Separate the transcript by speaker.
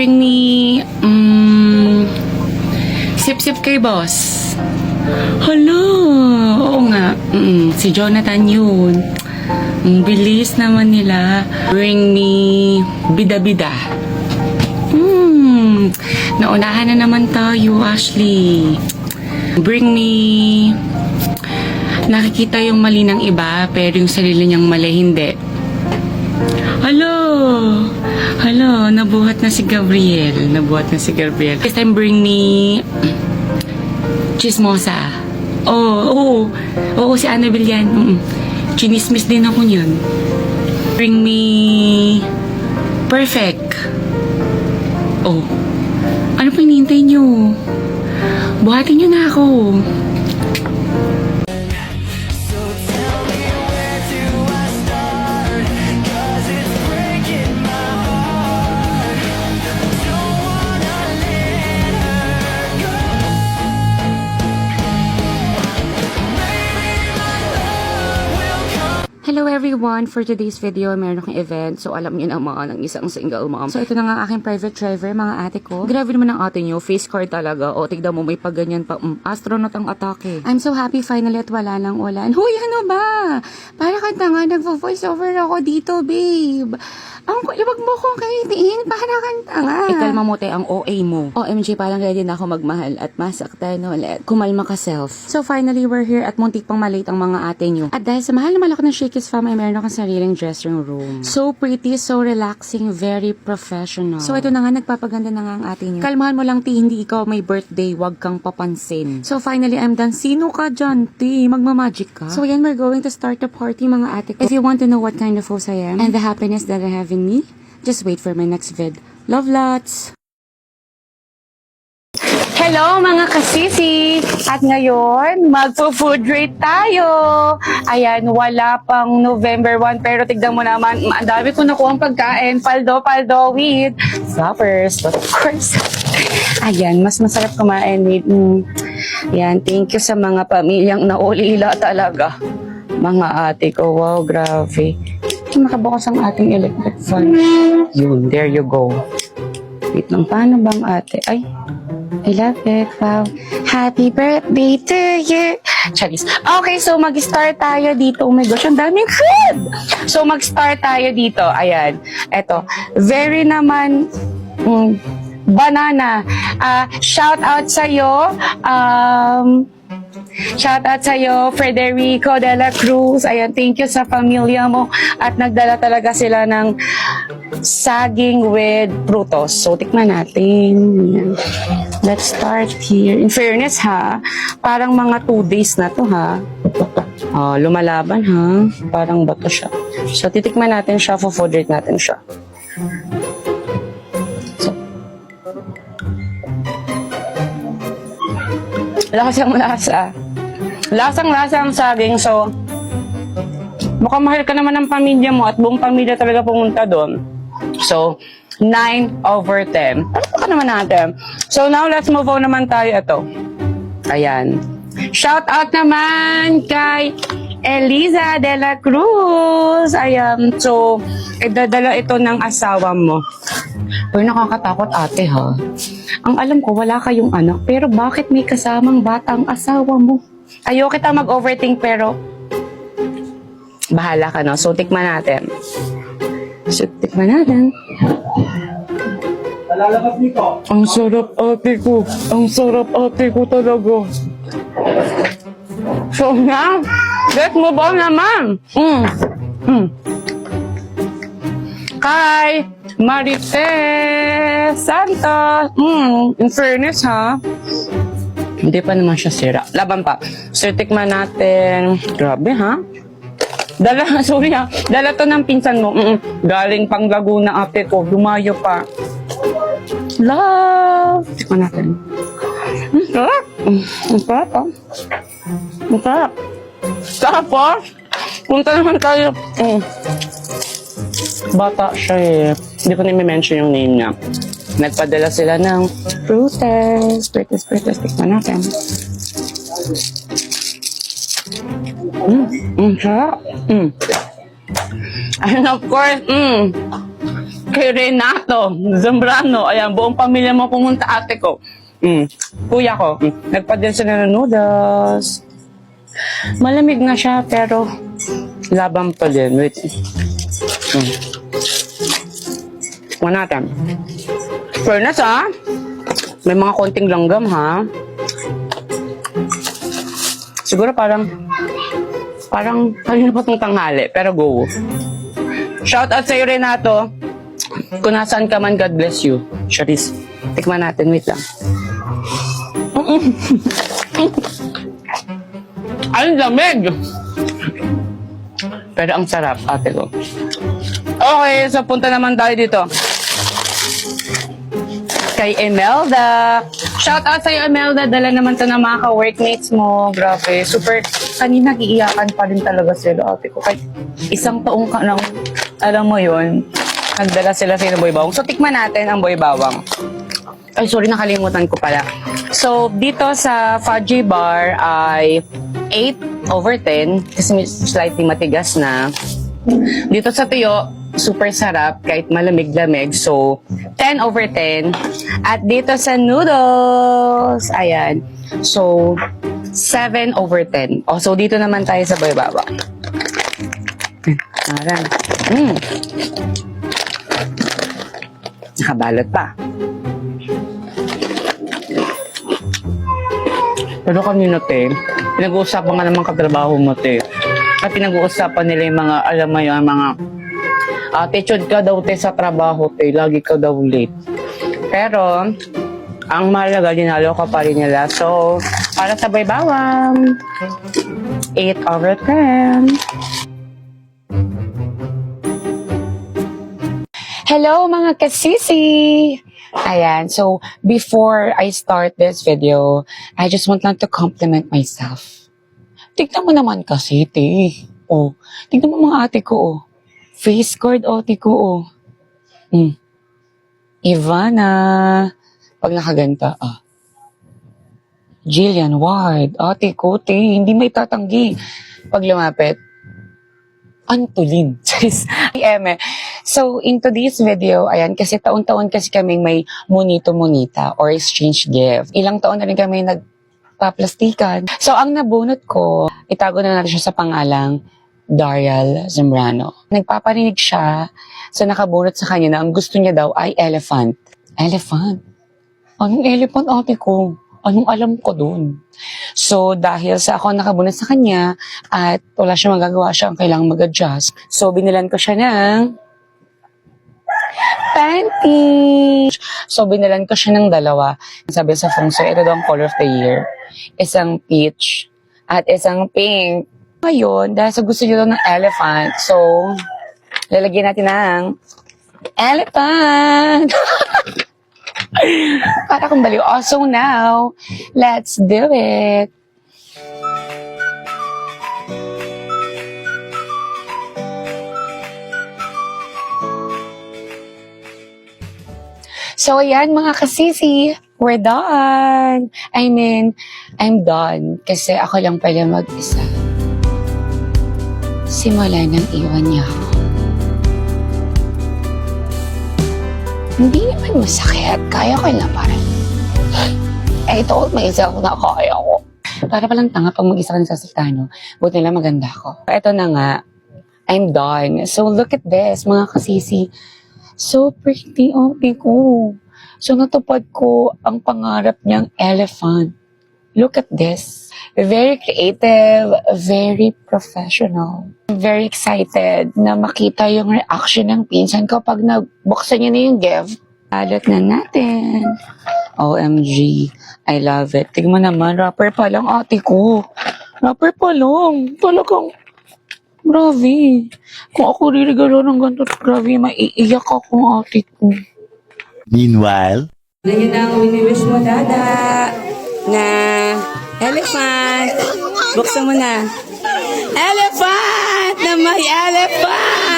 Speaker 1: bring me, sip-sip kay boss. Hala, oo nga. Si Jonathan yun. Ang bilis naman nila. Bring me bida-bida. Naunahan na naman tayo, Ashley. Bring me nakikita yung mali ng iba, pero yung sarili niyang mali, hindi. Hello, nabuhat na si Gabriel. This time, bring me chismosa. Oo, si Annabelle yan. Chinismis din ako niyan. Bring me perfect. Oh, ano pa hinihintay niyo? Buhatin niyo na ako. Hello everyone! For today's video, meron akong event. So, alam niyo naman ng isang single mom. So, ito na nga aking private driver, mga ate ko. Grabe naman ang ate niyo. Face card talaga. O, tignan mo, may pagganyan pa. Astronaut ang atake. I'm so happy finally at wala lang ulan. Huy, ano ba? Para kang tanga, nagvo-voice over ako dito, babe. Ang wag mo kong kaitiin. Para kang tanga. Ikalma mo, te, ang OA mo. OMG, parang ready na ako magmahal at masaktan ulit. Kumalma ka self. So, finally, we're here at muntik pang malate ang mga ate niyo. At dahil sa mahal na malaki ng Shakey's Fam, ay meron akong sariling dressing room. So pretty, so relaxing, very professional. So ito na nga, nagpapaganda na nga ang ate niyo. Kalmahan mo lang, ti, hindi ikaw may birthday, wag kang papansin. So finally, I'm done. Sino ka dyan, ti? Magmamagic ka? So again, we're going to start the party, mga ate ko. If you want to know what kind of host I am, and the happiness that I have in me, just wait for my next vid. Love lots! Hello mga kasisi! At ngayon, magpo-food rate tayo! Ayan, wala pang November 1 pero tignan mo naman, ang dami ko nakuha ang pagkain. Paldo with suppers. But of course, ayan, mas masarap kumain with Ayan, thank you sa mga pamilyang naulila talaga. Mga ate ko, wow, grabe. Makabukas ang ating electric fan. Yun, there you go. Wait lang, paano bang ate? Ay, I love it. Wow. Happy birthday to you. Charis. Okay, so mag-start tayo dito. Oh my gosh, ang daming food. So mag-start tayo dito. Ayan. Eto. Very naman banana. Shout out sa'yo. Shout out sa'yo, Federico de la Cruz. Ayan, thank you sa pamilya mo. At nagdala talaga sila ng saging with prutos. So, tikman natin. Ayan. Let's start here. In fairness, ha, parang mga 2 days na to, ha. Lumalaban, ha. Parang bato siya. So, titikman natin siya. Food rate natin siya. So, lasang-lasa. Lasang-lasa ang saging. So, mukhang mahal ka naman ng pamilya mo at buong pamilya talaga pumunta doon. So, 9/10. Ano pa naman natin? So, now let's move on naman tayo. Ito. Ayan. Shout out naman kay Eliza de la Cruz. Ayan. So, idadala ito ng asawa mo. Pero nakakatakot ate, ha? Ang alam ko, wala kayong anak, pero bakit may kasamang batang asawa mo? Ayoko kita mag-overthink, pero bahala ka, no? So, tikman natin. Ang sarap ate ko. Ang sarap ate ko talaga. So, na, let's move on naman. Kay Marites Santos. In fairness, ha? Hindi pa naman siya sira. Laban pa. So, tikman natin. Grabe, ha? Dala to ng pinsan mo. Galing pang Laguna ate ko. Lumayo pa. Love! Tikman natin. Sarap! Sarap, ha? Sarap. Tapos, punta naman tayo. Bata siya eh. Hindi ko na-mention yung name niya. Nagpadala sila ng fruites. Tikman natin. Sarap. And of course, Kay Renato Zambrano. Ayan, buong pamilya mo pumunta, ate ko. Kuya ko. Nagpadala sila ng noodles. Malamig na siya, pero labang pa din. Wait. Tingnan natin. Fairness, ha? May mga konting langgam, ha? Siguro parang kanina pa itong tanghali, pero go. Shout out sa'yo, Renato. Kung nasaan ka man, God bless you. Charis. Tikman natin, wait lang. Ang lamig! Pero ang sarap, ate ko. Okay, so punta naman tayo dito. Kay Imelda. Shout out sa'yo, Imelda. Dala naman to ng mga ka-workmates mo. Grabe. Super, kanina iiyakan pa rin talaga sila, ate ko. Kahit isang taong ka nang, alam mo yun, nagdala sila sa boy bawang. So, tikman natin ang boy bawang. Ay, sorry, nakalimutan ko pala. So, dito sa fudgy bar ay 8/10 kasi slightly matigas na. Dito sa tuyo, super sarap kahit malamig-lamig. So, 10/10. At dito sa noodles, ayan. So, 7/10. Oh, so dito naman tayo sa boy bawang. Ayan. Nakabalot pa. Pero kanina, te, pinag-uusapan nga naman katrabaho mo, te. At pinag-uusapan nila yung mga, alam mo yun, mga, attitude ka daw, te, sa trabaho, te. Lagi ka daw late. Pero, ang mahalaga, dinalo ka pa rin nila. So, para sa boy bawang, 8/10. Hello, mga kasisi! Ayan, so before I start this video, I just want lang to compliment myself. Tignan mo naman kasi, te. Oh, tignan mo mga ate ko, oh. Face card, ate ko, oh. Ivana. Pag nakaganta, Jillian Ward, ate ko, te. Hindi may tatanggi. Pag lumapit, Antolin. Eme. So, in today's video, ayan, kasi taon-taon kasi kaming may monito-monita or exchange gift. Ilang taon na rin kami nagpaplastikan. So, ang nabunot ko, itago na natin siya sa pangalang Daryl Zambrano. Nagpaparinig siya, so nakabunot sa kanya na ang gusto niya daw ay elephant. Elephant? Anong elephant, ate ko? Anong alam ko dun? So, dahil sa ako nakabunot sa kanya at wala siya magagawa, siya ang kailangang mag-adjust. So, binilan ko siya ng panty. So, binilan ko siya ng dalawa. Sabi sa feng shui, ito daw ang color of the year. Isang peach at isang pink. Ngayon, dahil sa gusto niya daw ng elephant, so, lalagyan natin ng elephant. Para kung baliw. Oh, so now, let's do it. So, ayan mga kasisi, we're done. I mean, I'm done. Kasi ako lang pala mag-isa. Simula nang iwan niya ako. Hindi naman masakit. Kaya ko na parang. Ito, may isa ako na kaya ko. Para palang tanga pag mag-isa ka ng sasalita, no? Buti nila maganda ako. Ito na nga. I'm done. So, look at this, mga kasisi. So pretty, ko. So, natupad ko ang pangarap niyang elephant. Look at this. Very creative, very professional. I'm very excited na makita yung reaction ng pinsan ko pag nabuksan niya na yung gift. Alat na natin. OMG. I love it. Tignan naman, rapper pa lang ate ko. Rapper pa lang. Talagang, grabe. Kung ako ririgalo ng ganito, grabe, maiiyak ako ate ko.
Speaker 2: Meanwhile,
Speaker 1: Yun ang wini-wish mo, dada. Na elephant. Buksan mo na. Elephant! Na may elephant!